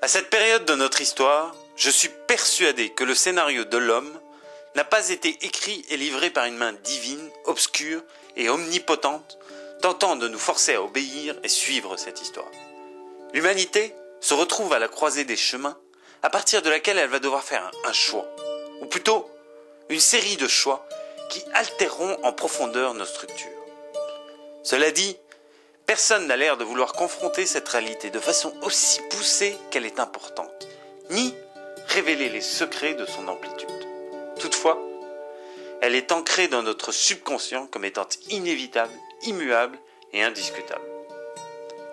À cette période de notre histoire, je suis persuadé que le scénario de l'homme n'a pas été écrit et livré par une main divine, obscure et omnipotente, tentant de nous forcer à obéir et suivre cette histoire. L'humanité se retrouve à la croisée des chemins, à partir de laquelle elle va devoir faire un choix, ou plutôt une série de choix qui altéreront en profondeur nos structures. Cela dit, personne n'a l'air de vouloir confronter cette réalité de façon aussi poussée qu'elle est importante, ni révéler les secrets de son amplitude. Toutefois, elle est ancrée dans notre subconscient comme étant inévitable, immuable et indiscutable.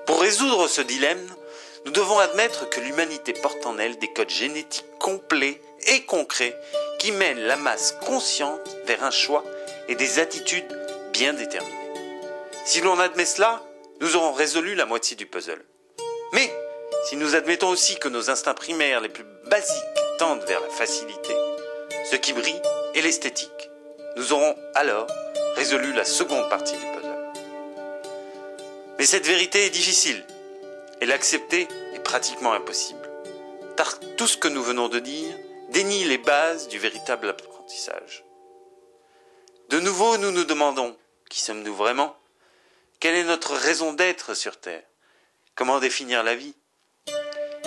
Pour résoudre ce dilemme, nous devons admettre que l'humanité porte en elle des codes génétiques complets et concrets qui mènent la masse consciente vers un choix et des attitudes bien déterminées. Si l'on admet cela, nous aurons résolu la moitié du puzzle. Mais si nous admettons aussi que nos instincts primaires les plus basiques tendent vers la facilité, ce qui brille et l'esthétique, nous aurons alors résolu la seconde partie du puzzle. Mais cette vérité est difficile, et l'accepter est pratiquement impossible, car tout ce que nous venons de dire dénie les bases du véritable apprentissage. De nouveau, nous nous demandons, qui sommes-nous vraiment ? Quelle est notre raison d'être sur Terre ? Comment définir la vie ?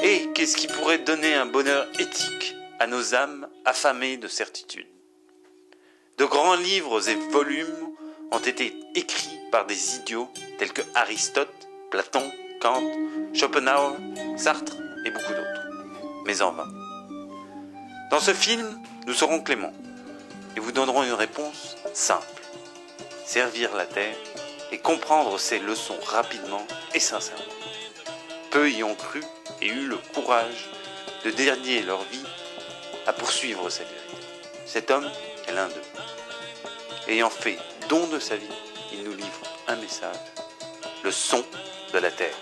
Et qu'est-ce qui pourrait donner un bonheur éthique à nos âmes affamées de certitude ? De grands livres et volumes ont été écrits par des idiots tels que Aristote, Platon, Kant, Schopenhauer, Sartre et beaucoup d'autres. Mais en vain. Dans ce film, nous serons cléments et vous donnerons une réponse simple. Servir la Terre et comprendre ses leçons rapidement et sincèrement. Peu y ont cru et eu le courage de dédier leur vie à poursuivre cette vérité. Cet homme est l'un d'eux. Ayant fait don de sa vie, il nous livre un message, le son de la Terre.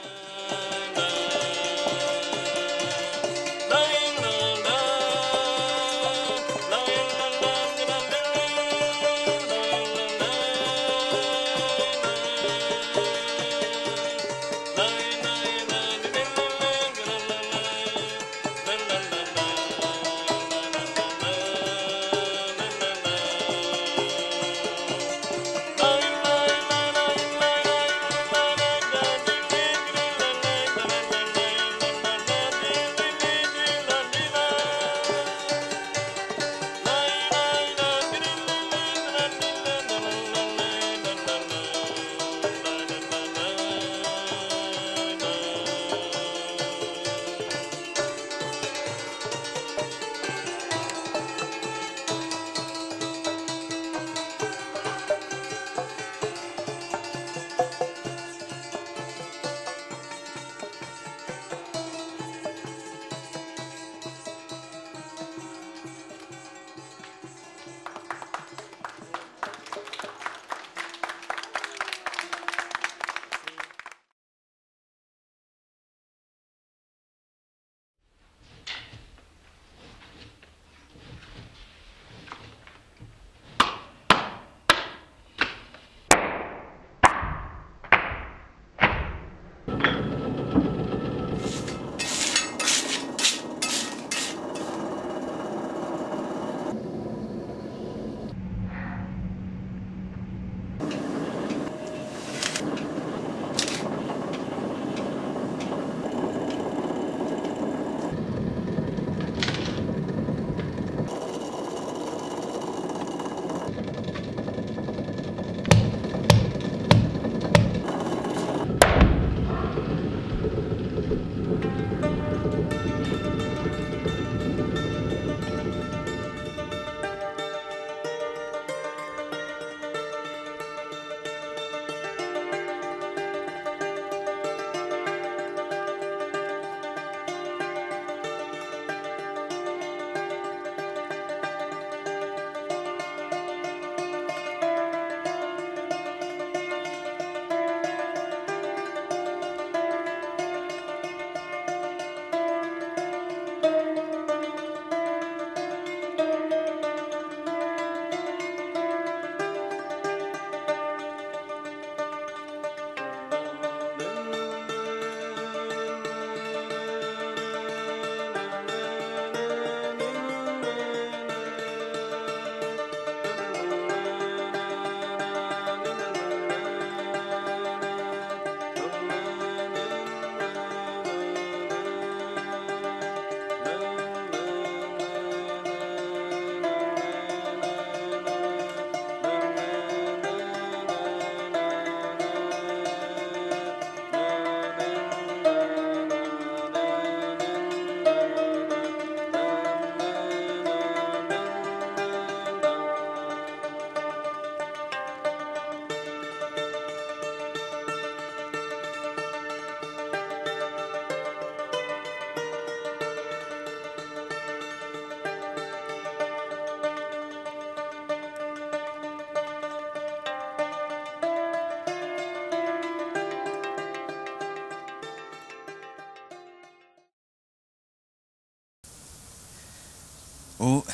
Oh,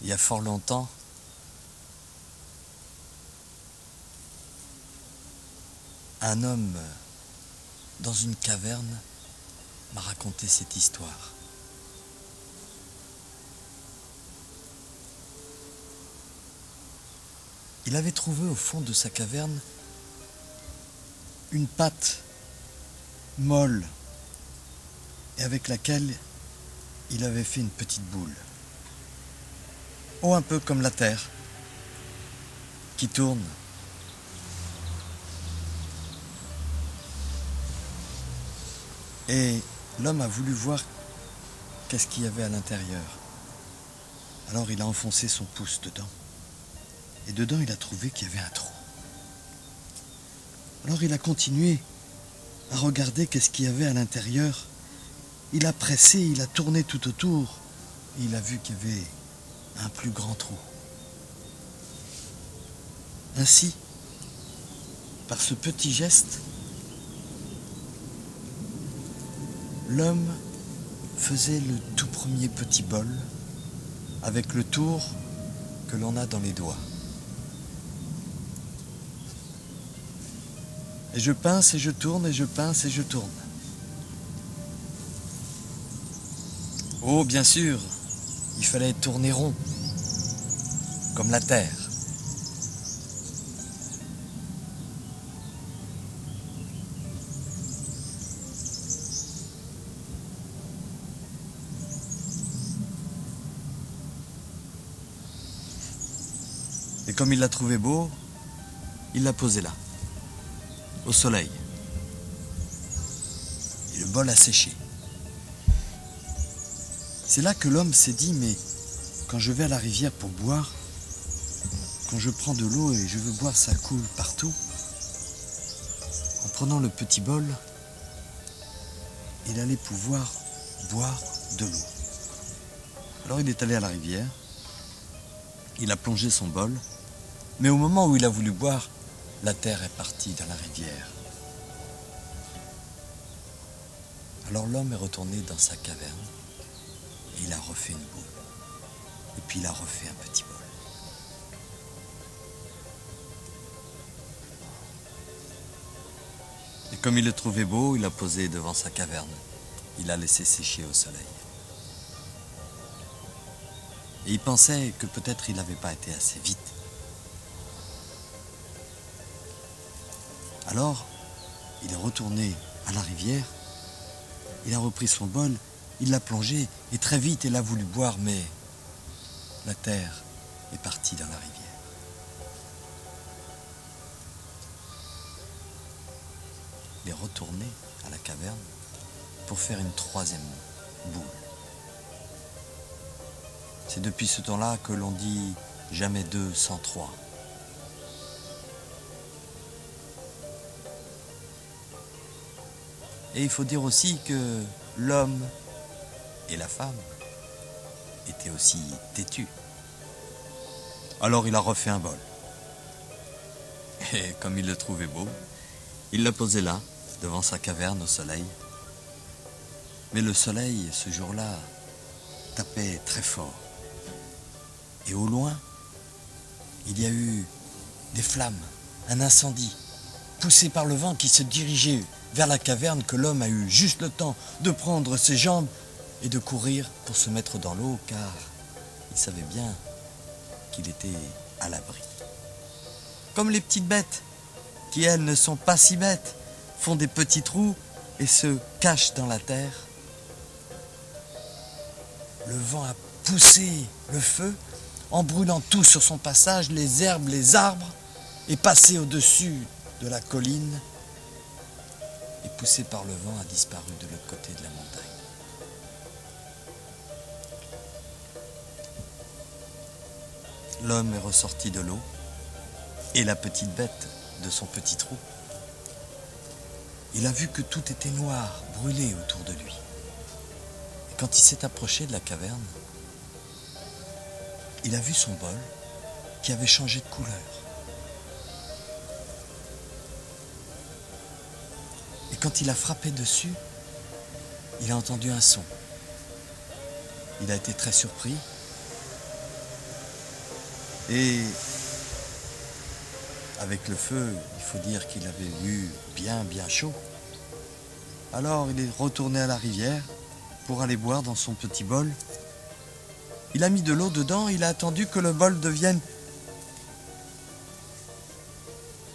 il y a fort longtemps, un homme dans une caverne m'a raconté cette histoire. Il avait trouvé au fond de sa caverne une pâte molle et avec laquelle il avait fait une petite boule. Oh, un peu comme la terre qui tourne. Et l'homme a voulu voir qu'est-ce qu'il y avait à l'intérieur. Alors il a enfoncé son pouce dedans. Et dedans, il a trouvé qu'il y avait un trou. Alors il a continué à regarder qu'est-ce qu'il y avait à l'intérieur. Il a pressé, il a tourné tout autour. Et il a vu qu'il y avait un plus grand trou. Ainsi, par ce petit geste, l'homme faisait le tout premier petit bol avec le tour que l'on a dans les doigts. Et je pince et je tourne et je pince et je tourne. Oh, bien sûr, il fallait tourner rond, comme la terre. Et comme il l'a trouvé beau, il l'a posé là, au soleil. Et le bol a séché. C'est là que l'homme s'est dit, mais quand je vais à la rivière pour boire, quand je prends de l'eau et je veux boire, ça coule partout. En prenant le petit bol, il allait pouvoir boire de l'eau. Alors il est allé à la rivière, il a plongé son bol, mais au moment où il a voulu boire, la terre est partie dans la rivière. Alors l'homme est retourné dans sa caverne et il a refait une boule. Et puis il a refait un petit bol. Et comme il le trouvait beau, il l'a posé devant sa caverne. Il l'a laissé sécher au soleil. Et il pensait que peut-être il n'avait pas été assez vite. Alors, il est retourné à la rivière, il a repris son bol, il l'a plongé, et très vite il a voulu boire, mais la terre est partie dans la rivière. Il est retourné à la caverne pour faire une troisième boule. C'est depuis ce temps-là que l'on dit jamais deux sans trois. Et il faut dire aussi que l'homme et la femme étaient aussi têtus. Alors il a refait un bol. Et comme il le trouvait beau, il l'a posé là, devant sa caverne au soleil. Mais le soleil, ce jour-là, tapait très fort. Et au loin, il y a eu des flammes, un incendie, poussé par le vent qui se dirigeait vers la caverne, que l'homme a eu juste le temps de prendre ses jambes et de courir pour se mettre dans l'eau, car il savait bien qu'il était à l'abri. Comme les petites bêtes, qui elles ne sont pas si bêtes, font des petits trous et se cachent dans la terre. Le vent a poussé le feu en brûlant tout sur son passage, les herbes, les arbres, et passé au-dessus de la colline, et poussé par le vent a disparu de l'autre côté de la montagne. L'homme est ressorti de l'eau, et la petite bête de son petit trou. Il a vu que tout était noir, brûlé autour de lui. Et quand il s'est approché de la caverne, il a vu son bol qui avait changé de couleur. Et quand il a frappé dessus, il a entendu un son. Il a été très surpris. Et avec le feu, il faut dire qu'il avait eu bien chaud. Alors il est retourné à la rivière pour aller boire dans son petit bol. Il a mis de l'eau dedans, il a attendu que le bol devienne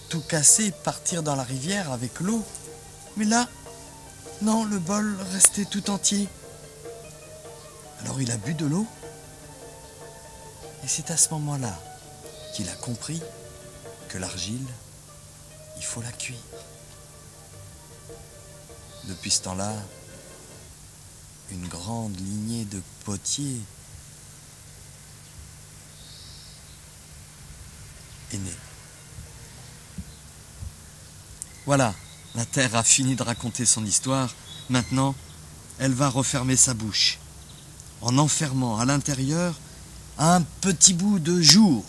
tout cassé, partir dans la rivière avec l'eau. Mais là, non, le bol restait tout entier. Alors il a bu de l'eau. Et c'est à ce moment-là qu'il a compris que l'argile, il faut la cuire. Depuis ce temps-là, une grande lignée de potiers est née. Voilà, la terre a fini de raconter son histoire. Maintenant, elle va refermer sa bouche, en enfermant à l'intérieur un petit bout de jour.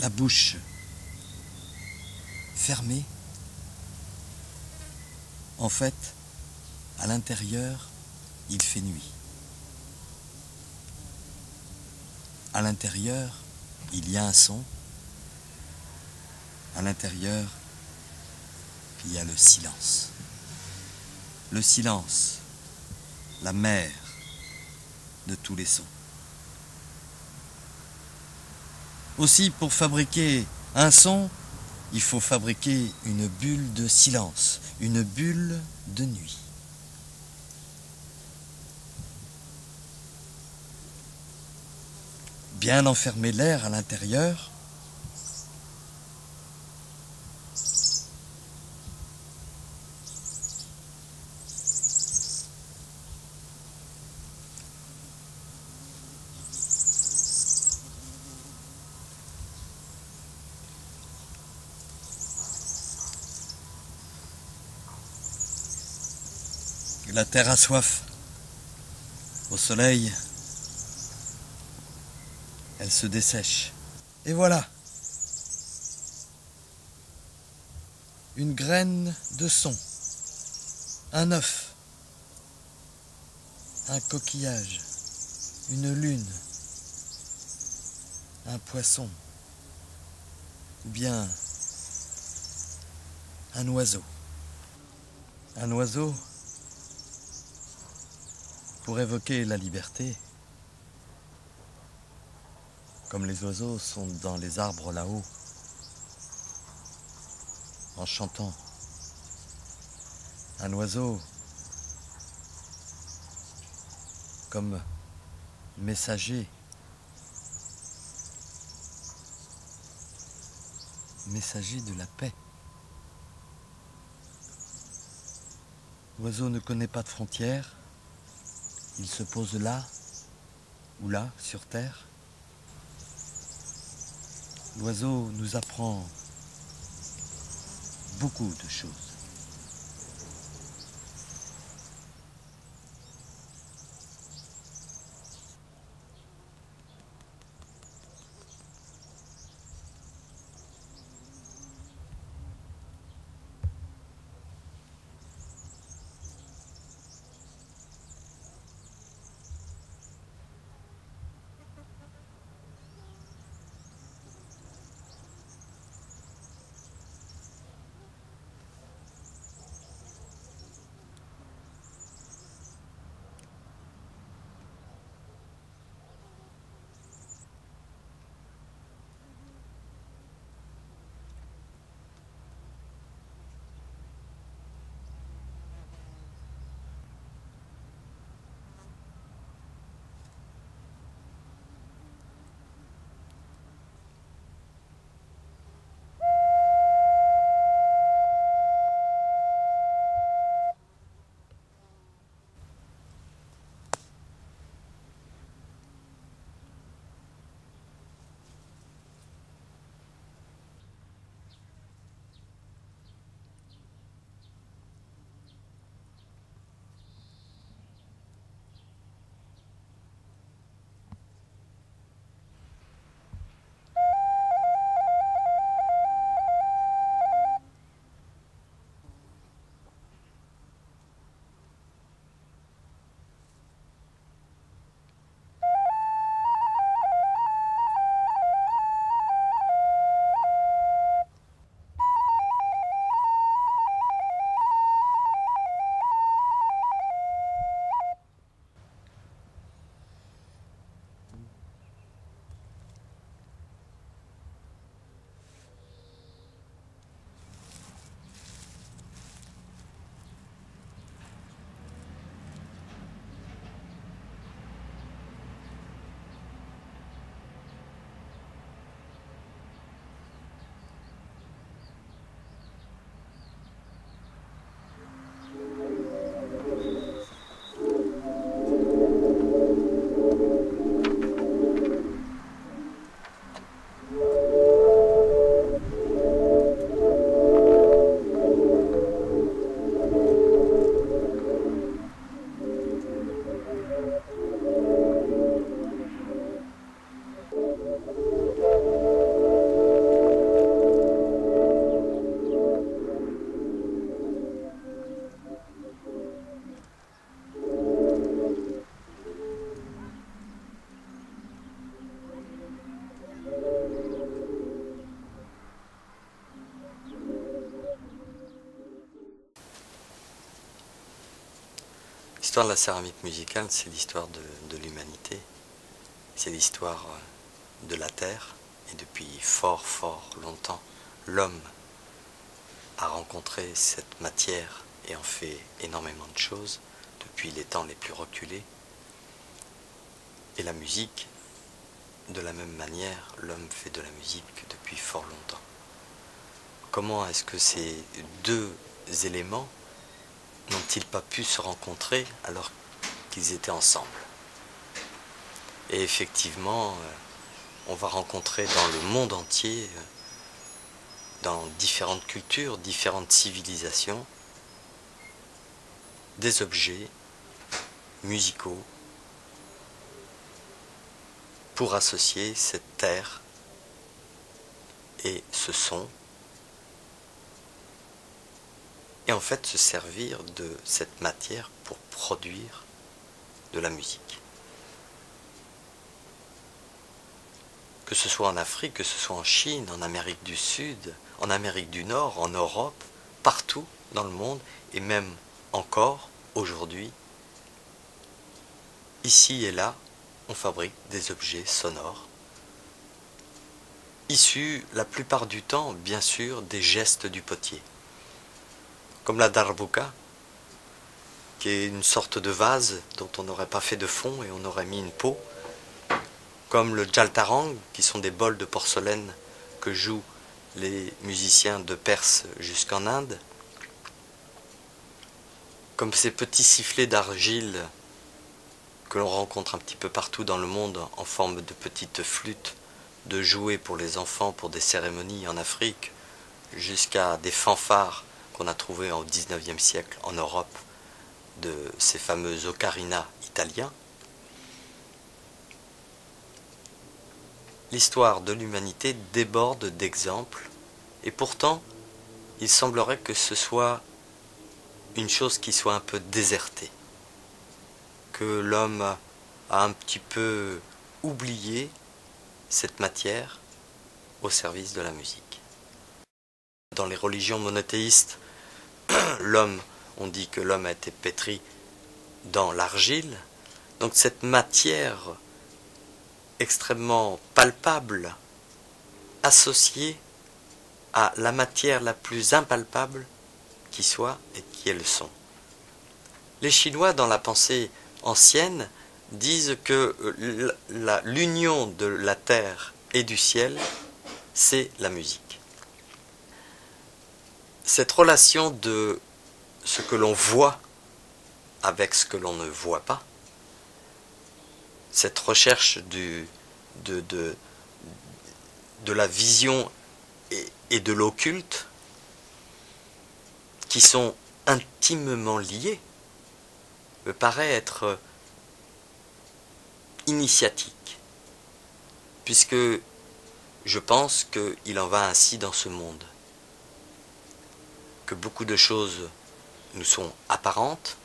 La bouche fermée. En fait, à l'intérieur, il fait nuit. À l'intérieur, il y a un son. À l'intérieur, il y a le silence. Le silence, la mère de tous les sons. Aussi, pour fabriquer un son, il faut fabriquer une bulle de silence, une bulle de nuit. Bien enfermer l'air à l'intérieur. La terre a soif. Au soleil, elle se dessèche. Et voilà, une graine de son, un œuf, un coquillage, une lune, un poisson, ou bien un oiseau. Un oiseau, pour évoquer la liberté, comme les oiseaux sont dans les arbres là-haut, en chantant. Un oiseau comme messager, messager de la paix. L'oiseau ne connaît pas de frontières, il se pose là ou là sur terre. L'oiseau nous apprend beaucoup de choses. L'histoire de la céramique musicale, c'est l'histoire de l'humanité. C'est l'histoire de la Terre. Et depuis fort, fort longtemps, l'homme a rencontré cette matière et en fait énormément de choses, depuis les temps les plus reculés. Et la musique, de la même manière, l'homme fait de la musique depuis fort longtemps. Comment est-ce que ces deux éléments n'ont-ils pas pu se rencontrer alors qu'ils étaient ensemble? Et effectivement, on va rencontrer dans le monde entier, dans différentes cultures, différentes civilisations, des objets musicaux pour associer cette terre et ce son, et en fait se servir de cette matière pour produire de la musique. Que ce soit en Afrique, que ce soit en Chine, en Amérique du Sud, en Amérique du Nord, en Europe, partout dans le monde, et même encore aujourd'hui, ici et là, on fabrique des objets sonores, issus la plupart du temps, bien sûr, des gestes du potier. Comme la darbuka, qui est une sorte de vase dont on n'aurait pas fait de fond et on aurait mis une peau, comme le jaltarang, qui sont des bols de porcelaine que jouent les musiciens de Perse jusqu'en Inde, comme ces petits sifflets d'argile que l'on rencontre un petit peu partout dans le monde en forme de petites flûtes de jouets pour les enfants pour des cérémonies en Afrique, jusqu'à des fanfares qu'on a trouvées au XIXe siècle en Europe, de ces fameux ocarinas italiens. L'histoire de l'humanité déborde d'exemples, et pourtant, il semblerait que ce soit une chose qui soit un peu désertée, que l'homme a un petit peu oublié cette matière au service de la musique. Dans les religions monothéistes, on dit que l'homme a été pétri dans l'argile, donc cette matière extrêmement palpable, associée à la matière la plus impalpable qui soit et qui est le son. Les Chinois, dans la pensée ancienne, disent que l'union de la terre et du ciel, c'est la musique. Cette relation de ce que l'on voit avec ce que l'on ne voit pas, cette recherche de la vision et de l'occulte, qui sont intimement liés, me paraît être initiatique, puisque je pense qu'il en va ainsi dans ce monde, que beaucoup de choses nous sont apparentes,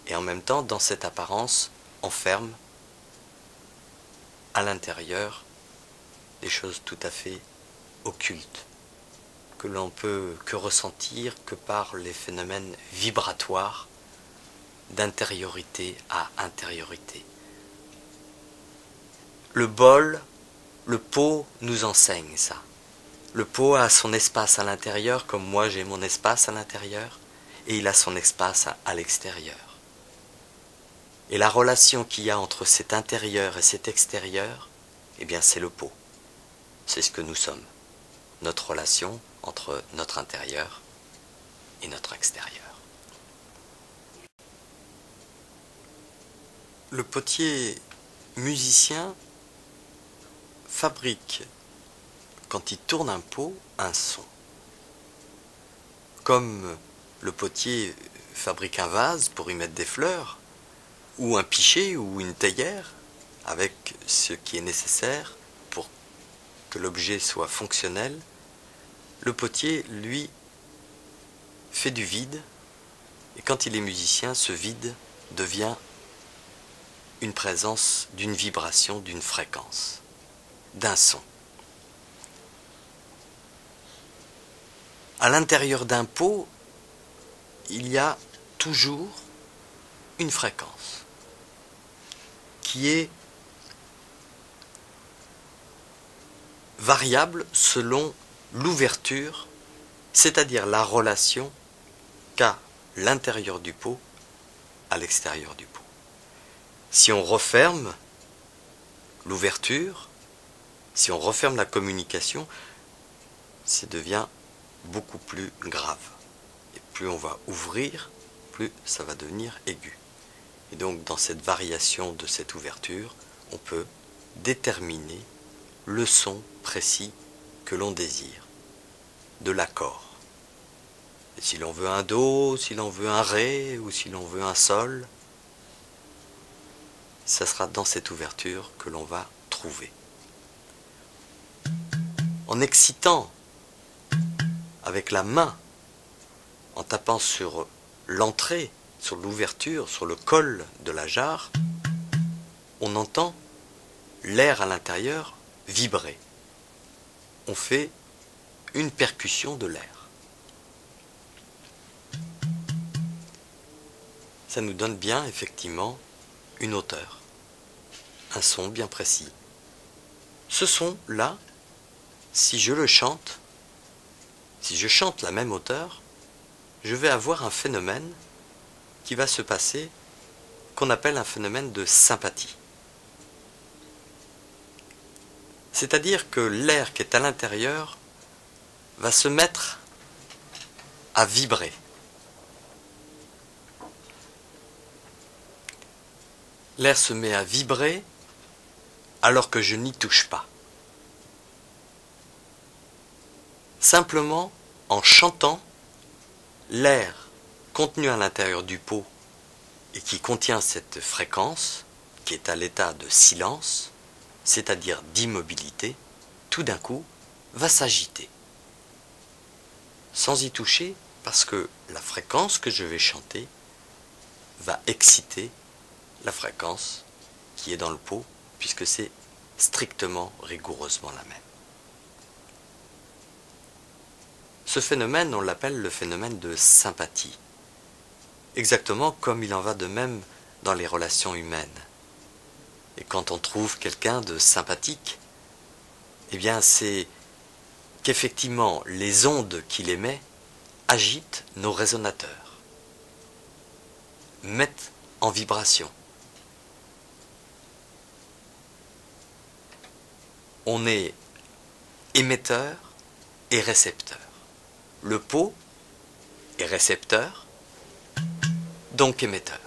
et en même temps, dans cette apparence, enferment à l'intérieur des choses tout à fait occultes, que l'on peut que ressentir que par les phénomènes vibratoires d'intériorité à intériorité. Le bol, le pot nous enseigne ça. Le pot a son espace à l'intérieur, comme moi j'ai mon espace à l'intérieur, et il a son espace à l'extérieur. Et la relation qu'il y a entre cet intérieur et cet extérieur, eh bien c'est le pot. C'est ce que nous sommes. Notre relation entre notre intérieur et notre extérieur. Le potier musicien fabrique, quand il tourne un pot, un son. Comme le potier fabrique un vase pour y mettre des fleurs, ou un pichet ou une théière, avec ce qui est nécessaire pour que l'objet soit fonctionnel, le potier, lui, fait du vide, et quand il est musicien, ce vide devient une présence d'une vibration, d'une fréquence, d'un son. À l'intérieur d'un pot, il y a toujours une fréquence qui est variable selon l'ouverture, c'est-à-dire la relation qu'a l'intérieur du pot à l'extérieur du pot. Si on referme l'ouverture, si on referme la communication, ça devient beaucoup plus grave. Et plus on va ouvrir, plus ça va devenir aigu. Et donc dans cette variation de cette ouverture, on peut déterminer le son précis que l'on désire, de l'accord. Et si l'on veut un Do, si l'on veut un Ré, ou si l'on veut un Sol, ça sera dans cette ouverture que l'on va trouver. En excitant avec la main, en tapant sur l'entrée, sur l'ouverture, sur le col de la jarre, on entend l'air à l'intérieur vibrer. On fait une percussion de l'air. Ça nous donne bien effectivement une hauteur, un son bien précis. Ce son-là, si je le chante, si je chante la même hauteur, je vais avoir un phénomène qui va se passer, qu'on appelle un phénomène de sympathie. C'est-à-dire que l'air qui est à l'intérieur va se mettre à vibrer. L'air se met à vibrer alors que je n'y touche pas. Simplement, en chantant, l'air contenu à l'intérieur du pot et qui contient cette fréquence, qui est à l'état de silence, c'est-à-dire d'immobilité, tout d'un coup, va s'agiter. Sans y toucher, parce que la fréquence que je vais chanter va exciter la fréquence qui est dans le pot, puisque c'est strictement, rigoureusement la même. Ce phénomène, on l'appelle le phénomène de sympathie. Exactement comme il en va de même dans les relations humaines. Et quand on trouve quelqu'un de sympathique, eh bien c'est qu'effectivement les ondes qu'il émet agitent nos résonateurs, mettent en vibration. On est émetteur et récepteur. Le pot est récepteur, donc émetteur.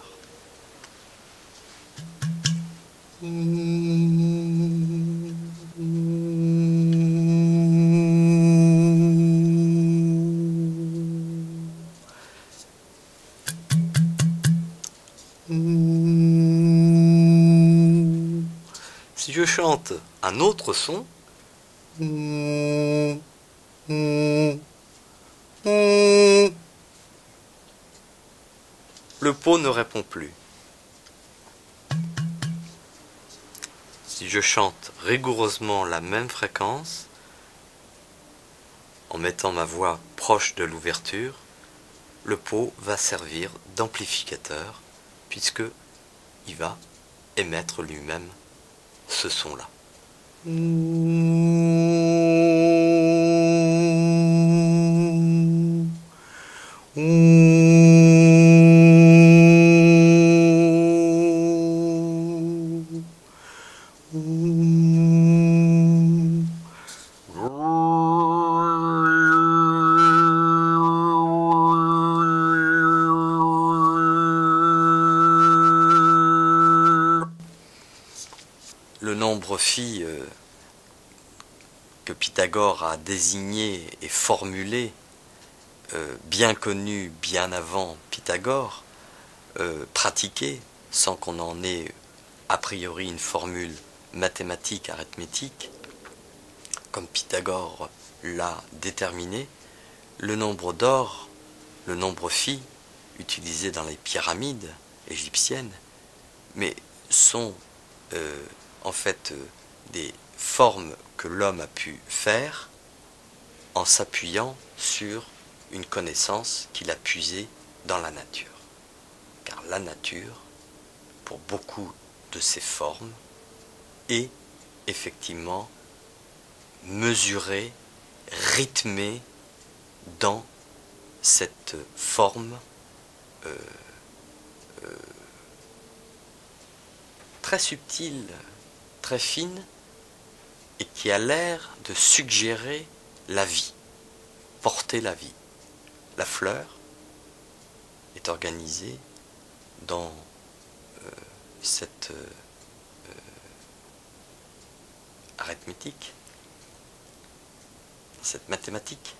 Si je chante un autre son, le pot ne répond plus. Si je chante rigoureusement la même fréquence, en mettant ma voix proche de l'ouverture, le pot va servir d'amplificateur, puisque il va émettre lui-même ce son-là. Le nombre phi que Pythagore a désigné et formulé, bien connu bien avant Pythagore, pratiqué sans qu'on en ait a priori une formule mathématique, arithmétique, comme Pythagore l'a déterminé, le nombre d'or, le nombre phi, utilisé dans les pyramides égyptiennes, mais sont en fait des formes que l'homme a pu faire en s'appuyant sur une connaissance qu'il a puisée dans la nature. Car par la nature pour beaucoup de ces formes et effectivement mesurée, rythmée dans cette forme très subtile, très fine, et qui a l'air de suggérer la vie, porter la vie. La fleur est organisée dans cette arithmétique, dans cette mathématique.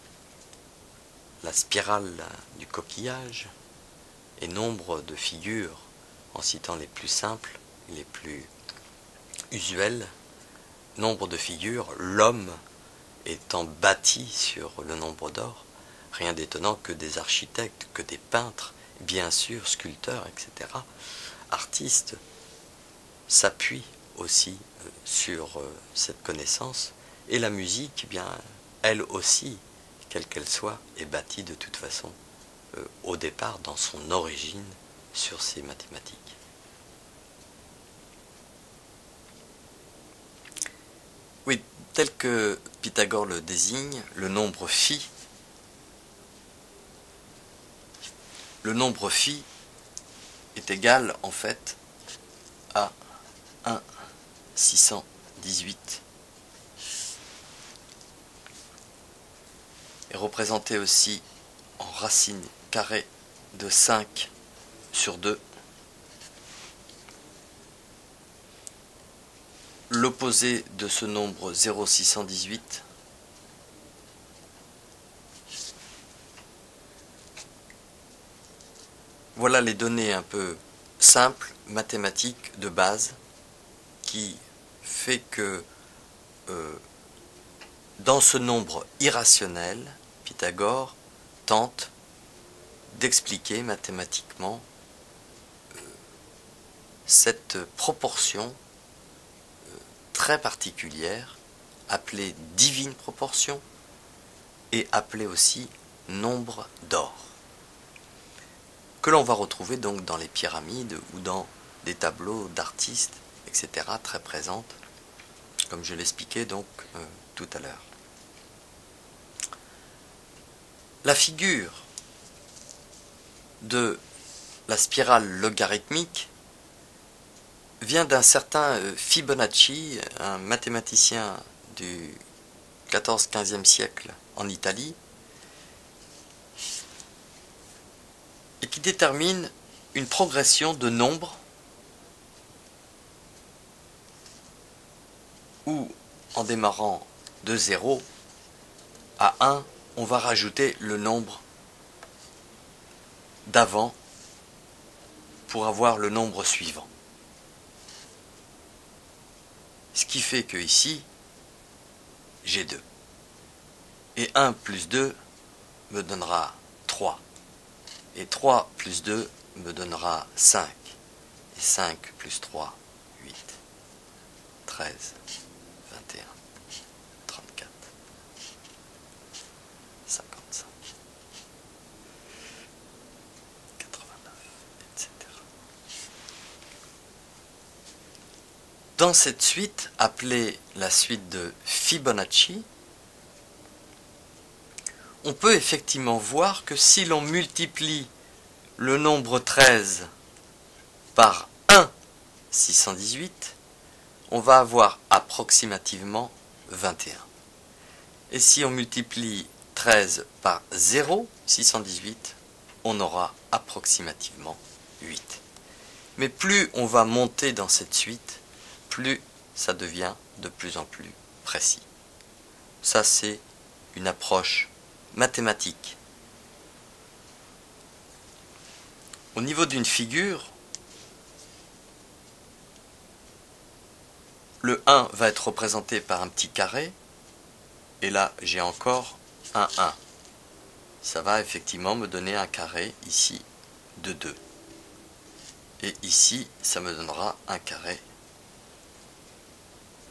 La spirale du coquillage et nombre de figures, en citant les plus simples, les plus usuelles, nombre de figures, l'homme étant bâti sur le nombre d'or, rien d'étonnant que des architectes, que des peintres, bien sûr, sculpteurs, etc., artistes, s'appuient aussi sur cette connaissance, et la musique, bien, elle aussi, quelle qu'elle soit, est bâtie de toute façon, au départ, dans son origine, sur ces mathématiques. Oui, tel que Pythagore le désigne, le nombre phi est égal en fait à 1,618 est représenté aussi en racine carrée de 5 sur 2. L'opposé de ce nombre 0,618 voilà les données un peu simples, mathématiques de base, qui fait que dans ce nombre irrationnel, Pythagore tente d'expliquer mathématiquement cette proportion très particulière, appelée divine proportion, et appelée aussi nombre d'or, que l'on va retrouver donc dans les pyramides ou dans des tableaux d'artistes, etc., très présentes, comme je l'expliquais donc tout à l'heure. La figure de la spirale logarithmique vient d'un certain Fibonacci, un mathématicien du 14-15e siècle en Italie, et qui détermine une progression de nombres où, en démarrant de 0 à 1, on va rajouter le nombre d'avant pour avoir le nombre suivant. Ce qui fait que ici, j'ai 2. Et 1 plus 2 me donnera 3. Et 3 plus 2 me donnera 5. Et 5 plus 3, 8. 13, 21, 34, 55, 89, etc. Dans cette suite, appelée la suite de Fibonacci, on peut effectivement voir que si l'on multiplie le nombre 13 par 1,618, on va avoir approximativement 21. Et si on multiplie 13 par 0,618, on aura approximativement 8. Mais plus on va monter dans cette suite, plus ça devient de plus en plus précis. Ça, c'est une approche mathématique. Au niveau d'une figure, le 1 va être représenté par un petit carré, et là j'ai encore un 1. Ça va effectivement me donner un carré ici de 2. Et ici, ça me donnera un carré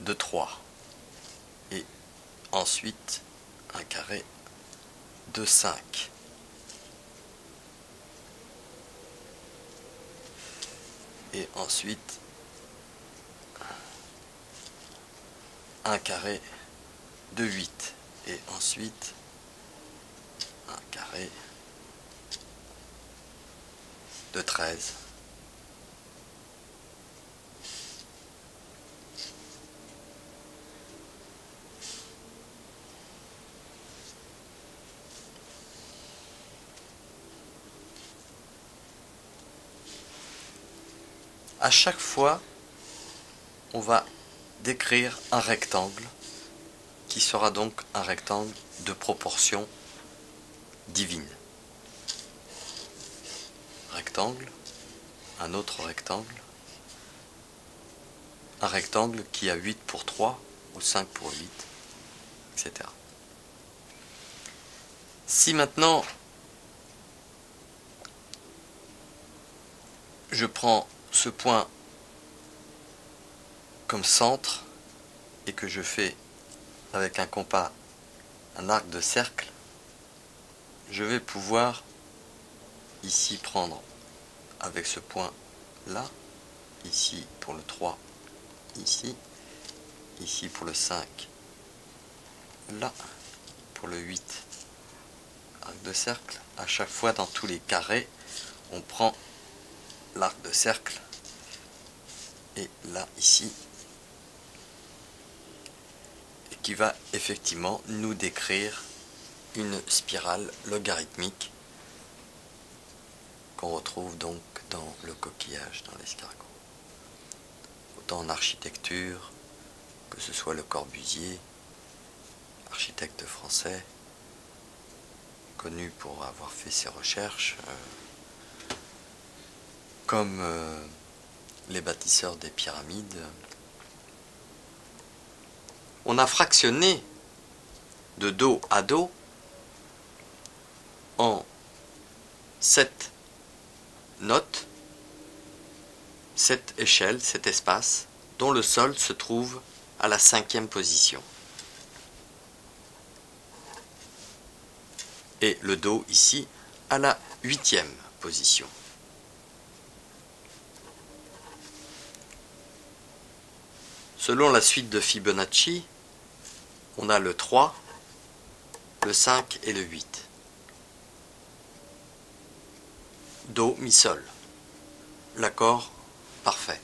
de 3. Et ensuite, un carré de 5. et ensuite un carré de 8 et ensuite un carré de 13. À chaque fois, on va décrire un rectangle qui sera donc un rectangle de proportion divine. Rectangle, un autre rectangle, un rectangle qui a 8 pour 3 ou 5 pour 8, etc. Si maintenant je prends ce point comme centre et que je fais avec un compas un arc de cercle, je vais pouvoir ici prendre avec ce point là, ici pour le 3, ici pour le 5, là pour le 8, arc de cercle. À chaque fois dans tous les carrés on prend l'arc de cercle et là ici, et qui va effectivement nous décrire une spirale logarithmique qu'on retrouve donc dans le coquillage, dans l'escargot. Autant en architecture, que ce soit Le Corbusier, architecte français, connu pour avoir fait ses recherches, comme les bâtisseurs des pyramides. On a fractionné de dos à dos en 7 notes, 7 échelles, 7 espaces, dont le sol se trouve à la 5e position. Et le do ici à la 8e position. Selon la suite de Fibonacci, on a le 3, le 5 et le 8. Do, mi, sol. L'accord parfait.